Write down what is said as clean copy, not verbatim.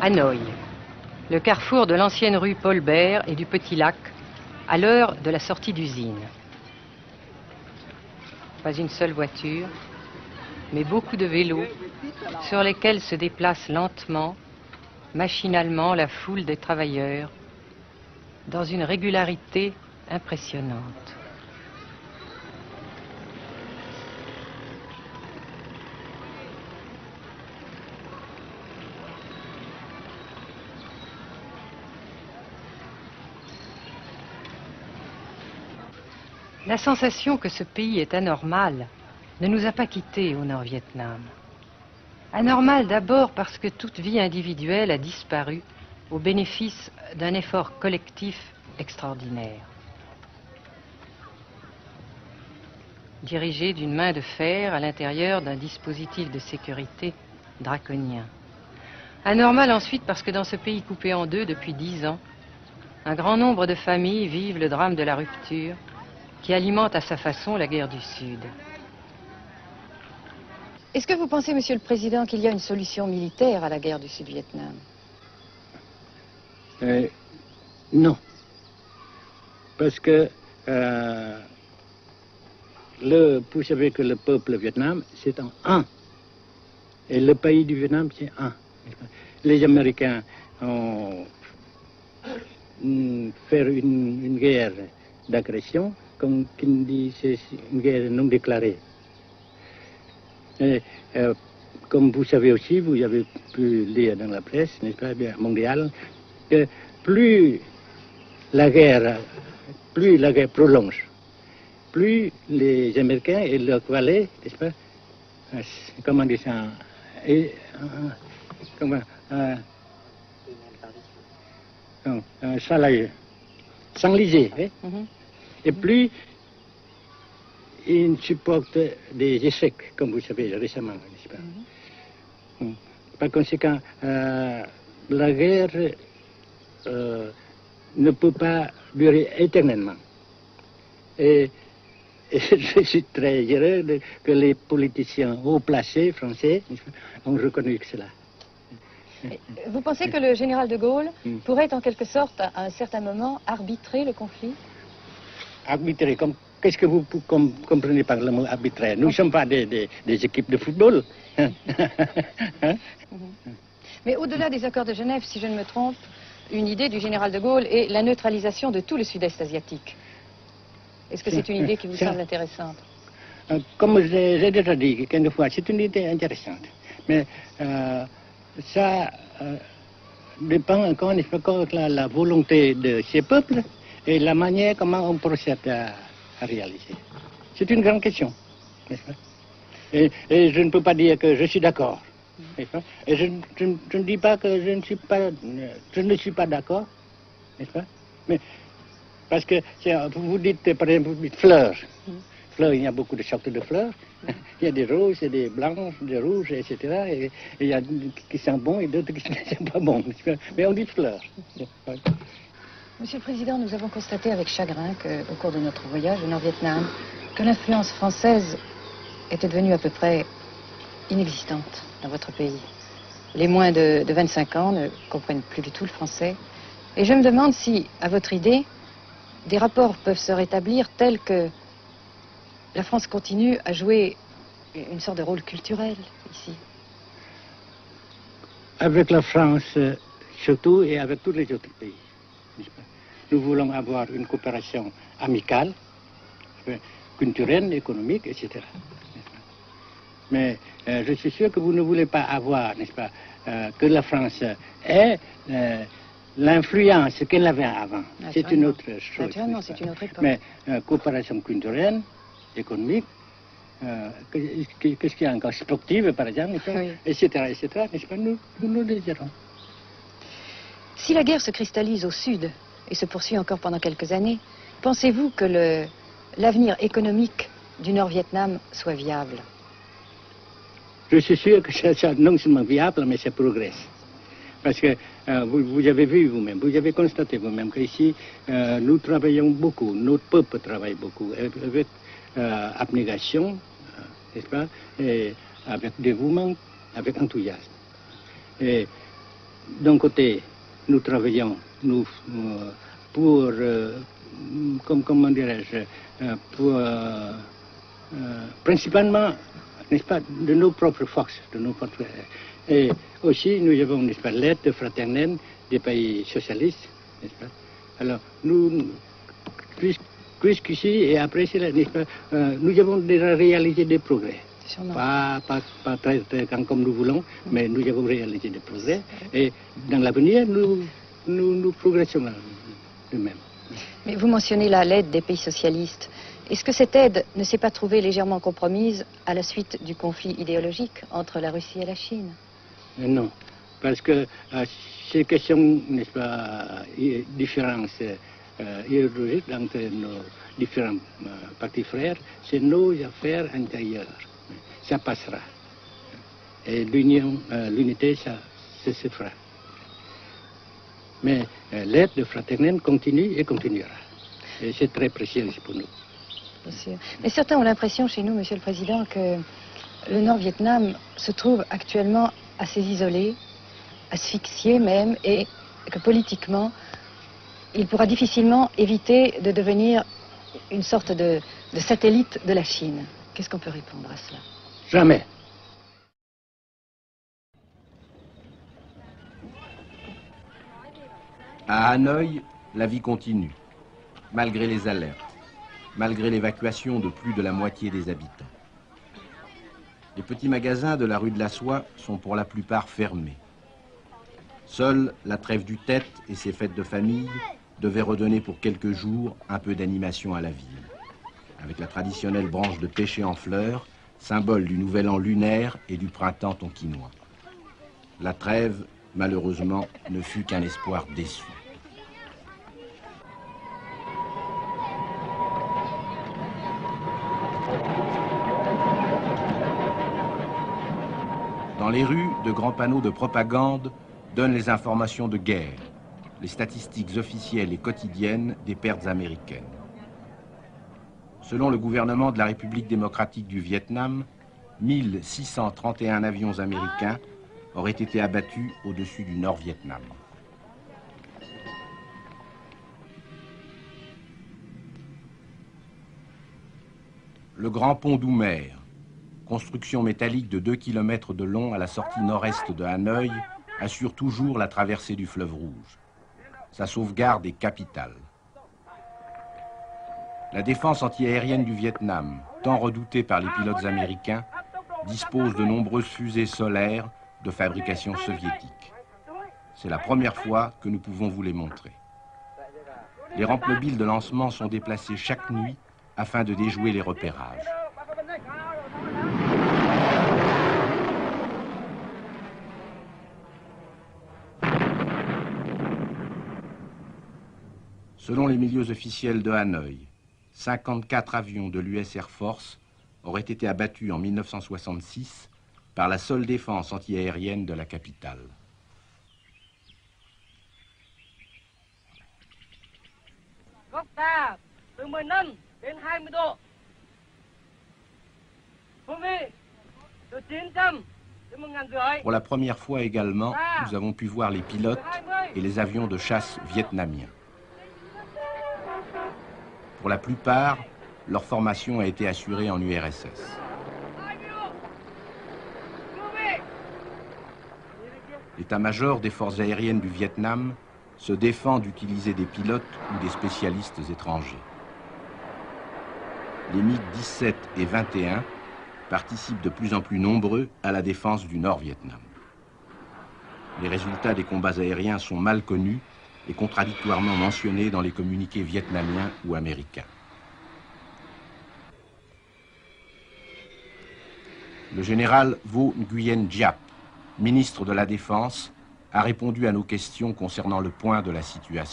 Hanoï, le carrefour de l'ancienne rue Paul Bert et du Petit Lac, à l'heure de la sortie d'usine. Pas une seule voiture, mais beaucoup de vélos sur lesquels se déplace lentement, machinalement la foule des travailleurs, dans une régularité impressionnante. La sensation que ce pays est anormal ne nous a pas quittés au Nord-Vietnam. Anormal d'abord parce que toute vie individuelle a disparu au bénéfice d'un effort collectif extraordinaire. Dirigé d'une main de fer à l'intérieur d'un dispositif de sécurité draconien. Anormal ensuite parce que dans ce pays coupé en deux depuis 10 ans, un grand nombre de familles vivent le drame de la rupture qui alimente à sa façon la guerre du Sud. Est-ce que vous pensez, Monsieur le Président, qu'il y a une solution militaire à la guerre du Sud-Vietnam? Non. Parce que vous savez que le peuple vietnam, c'est en un. Et le pays du Vietnam, c'est un. Les Américains ont fait une guerre d'agression, comme qui dit, c'est une guerre non déclarée. Et, comme vous savez aussi, vous avez pu lire dans la presse, n'est-ce pas, bien, mondiale, que plus la guerre prolonge, plus les Américains et leurs valets, n'est-ce pas, comment dire ça, s'enliser, hein? Et plus ils supportent des échecs, comme vous savez récemment, n'est-ce pas? Par conséquent, la guerre ne peut pas durer éternellement. Et je suis très heureux que les politiciens haut placés français ont reconnu cela. Vous pensez que le général de Gaulle pourrait en quelque sorte, à un certain moment, arbitrer le conflit? Arbitrer, qu'est-ce que vous comprenez par le mot arbitraire? Nous ne sommes pas des équipes de football. Hein? Mais au-delà des accords de Genève, si je ne me trompe, une idée du général de Gaulle est la neutralisation de tout le sud-est asiatique. Est-ce que c'est une idée qui vous semble intéressante? Comme j'ai déjà dit quelquefois, c'est une idée intéressante. Mais ça dépend encore une fois de la volonté de ces peuples et la manière comment on procède à réaliser. C'est une grande question, n'est-ce pas? Et je ne peux pas dire que je suis d'accord. Et je ne dis pas que je ne suis pas d'accord, n'est-ce pas? Mais parce que vous dites, par exemple, vous dites fleurs. Fleurs, il y a beaucoup de sortes de fleurs. Il y a des roses, et des blanches, des rouges, etc. Et il y a qui sont bons et d'autres qui ne sont pas bons. Mais on dit fleurs. Monsieur le Président, nous avons constaté avec chagrin qu'au cours de notre voyage au Nord-Vietnam, que l'influence française était devenue à peu près inexistante dans votre pays. Les moins de 25 ans ne comprennent plus du tout le français. Et je me demande si, à votre idée, des rapports peuvent se rétablir tels que la France continue à jouer une sorte de rôle culturel ici. Avec la France, surtout, et avec tous les autres pays. Nous voulons avoir une coopération amicale, culturelle, économique, etc. Mais je suis sûr que vous ne voulez pas avoir, n'est-ce pas, que la France ait l'influence qu'elle avait avant. C'est une autre chose. Naturellement, c'est une autre époque. Mais coopération culturelle, économique, qu'est-ce qu'il y a encore, sportive par exemple, oui. etc., n'est-ce pas, nous le désirons. Si la guerre se cristallise au sud et se poursuit encore pendant quelques années, pensez-vous que l'avenir économique du Nord-Vietnam soit viable? Je suis sûr que c'est non seulement viable, mais ça progresse. Parce que vous avez vu vous-même, vous avez constaté vous-même qu'ici, nous travaillons beaucoup, notre peuple travaille beaucoup, avec abnégation, n'est-ce pas, et avec dévouement, avec enthousiasme. Et d'un côté, nous travaillons pour, comment dirais-je, pour, principalement, n'est-ce pas, de nos propres forces, et aussi nous avons, n'est-ce pas, l'aide fraternelle des pays socialistes, n'est-ce pas. Alors, nous, jusqu'ici et après cela, n'est-ce pas, nous avons déjà réalisé des progrès. Pas très comme nous voulons, mais nous avons réalisé des progrès. Et dans l'avenir, nous progressons de même. Mais vous mentionnez là l'aide des pays socialistes. Est-ce que cette aide ne s'est pas trouvée légèrement compromise à la suite du conflit idéologique entre la Russie et la Chine? Non, parce que ces questions, n'est-ce pas, différences idéologiques entre nos différents partis frères, c'est nos affaires intérieures. Ça passera. Et l'unité, ça se fera. Mais l'aide fraternelle continue et continuera. Et c'est très précieux pour nous. Bien sûr. Mais certains ont l'impression chez nous, Monsieur le Président, que le Nord-Vietnam se trouve actuellement assez isolé, asphyxié même, et que politiquement, il pourra difficilement éviter de devenir une sorte de satellite de la Chine. Qu'est-ce qu'on peut répondre à cela? Jamais. À Hanoï, la vie continue, malgré les alertes, malgré l'évacuation de plus de la moitié des habitants. Les petits magasins de la rue de la Soie sont pour la plupart fermés. Seule la trêve du Tête et ses fêtes de famille devaient redonner pour quelques jours un peu d'animation à la ville, avec la traditionnelle branche de pêcher en fleurs, symbole du nouvel an lunaire et du printemps tonkinois. La trêve, malheureusement, ne fut qu'un espoir déçu. Dans les rues, de grands panneaux de propagande donnent les informations de guerre, les statistiques officielles et quotidiennes des pertes américaines. Selon le gouvernement de la République démocratique du Vietnam, 1631 avions américains auraient été abattus au-dessus du Nord-Vietnam. Le grand pont d'Oumer, construction métallique de 2 km de long à la sortie nord-est de Hanoï, assure toujours la traversée du fleuve Rouge. Sa sauvegarde est capitale. La défense antiaérienne du Vietnam, tant redoutée par les pilotes américains, dispose de nombreuses fusées solaires de fabrication soviétique. C'est la première fois que nous pouvons vous les montrer. Les rampes mobiles de lancement sont déplacées chaque nuit afin de déjouer les repérages. Selon les milieux officiels de Hanoï, 54 avions de l'US Air Force auraient été abattus en 1966 par la seule défense antiaérienne de la capitale. Pour la première fois également, nous avons pu voir les pilotes et les avions de chasse vietnamiens. Pour la plupart, leur formation a été assurée en URSS. L'état-major des forces aériennes du Vietnam se défend d'utiliser des pilotes ou des spécialistes étrangers. Les MiG-17 et 21 participent de plus en plus nombreux à la défense du Nord-Vietnam. Les résultats des combats aériens sont mal connus et contradictoirement mentionnés dans les communiqués vietnamiens ou américains. Le général Vo Nguyen Giap, ministre de la Défense, a répondu à nos questions concernant le point de la situation.